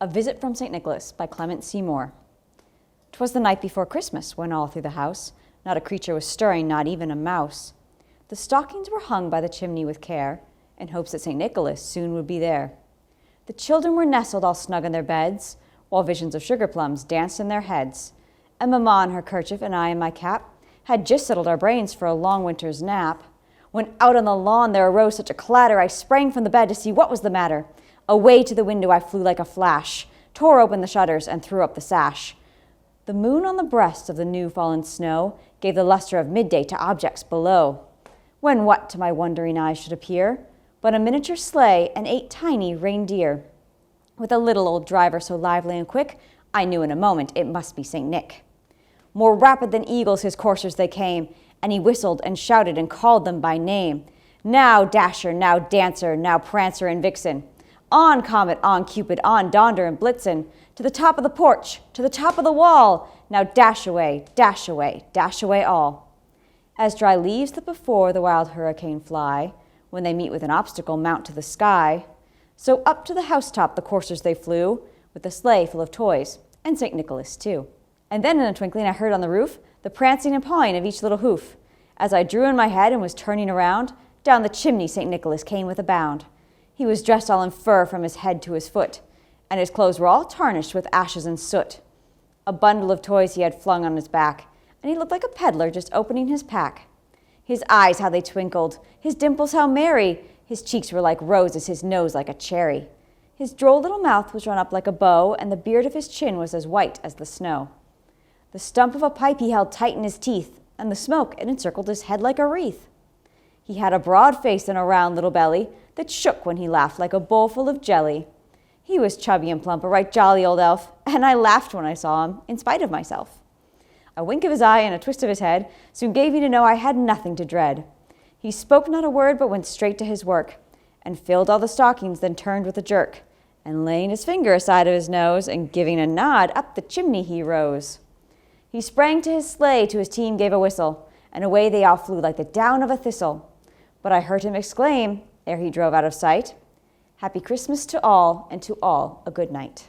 A Visit from St. Nicholas by Clement C. 'Twas the night before Christmas, when all through the house not a creature was stirring, not even a mouse. The stockings were hung by the chimney with care, in hopes that St. Nicholas soon would be there. The children were nestled all snug in their beds, while visions of sugar plums danced in their heads. And mamma in her kerchief and I in my cap had just settled our brains for a long winter's nap, when out on the lawn there arose such a clatter, I sprang from the bed to see what was the matter. Away to the window I flew like a flash, tore open the shutters and threw up the sash. The moon on the breast of the new-fallen snow gave the luster of midday to objects below, when what to my wondering eyes should appear but a miniature sleigh and 8 tiny reindeer. With a little old driver so lively and quick, I knew in a moment it must be St. Nick. More rapid than eagles his coursers they came, and he whistled and shouted and called them by name. Now Dasher, now Dancer, now Prancer and Vixen. On Comet, on Cupid, on Donder and Blitzen, to the top of the porch, to the top of the wall. Now dash away, dash away, dash away all. As dry leaves that before the wild hurricane fly, when they meet with an obstacle mount to the sky, so up to the housetop the coursers they flew, with the sleigh full of toys, and St. Nicholas too. And then in a twinkling I heard on the roof the prancing and pawing of each little hoof. As I drew in my head and was turning around, down the chimney St. Nicholas came with a bound. He was dressed all in fur from his head to his foot, and his clothes were all tarnished with ashes and soot. A bundle of toys he had flung on his back, and he looked like a peddler just opening his pack. His eyes, how they twinkled, his dimples how merry, his cheeks were like roses, his nose like a cherry. His droll little mouth was run up like a bow, and the beard of his chin was as white as the snow. The stump of a pipe he held tight in his teeth, and the smoke it encircled his head like a wreath. He had a broad face and a round little belly that shook when he laughed like a bowl full of jelly. He was chubby and plump, a right jolly old elf, and I laughed when I saw him, in spite of myself. A wink of his eye and a twist of his head soon gave me to know I had nothing to dread. He spoke not a word, but went straight to his work, and filled all the stockings, then turned with a jerk, and laying his finger aside of his nose, and giving a nod, up the chimney he rose. He sprang to his sleigh, to his team gave a whistle, and away they all flew like the down of a thistle. But I heard him exclaim, ere he drove out of sight, "Happy Christmas to all, and to all a good night."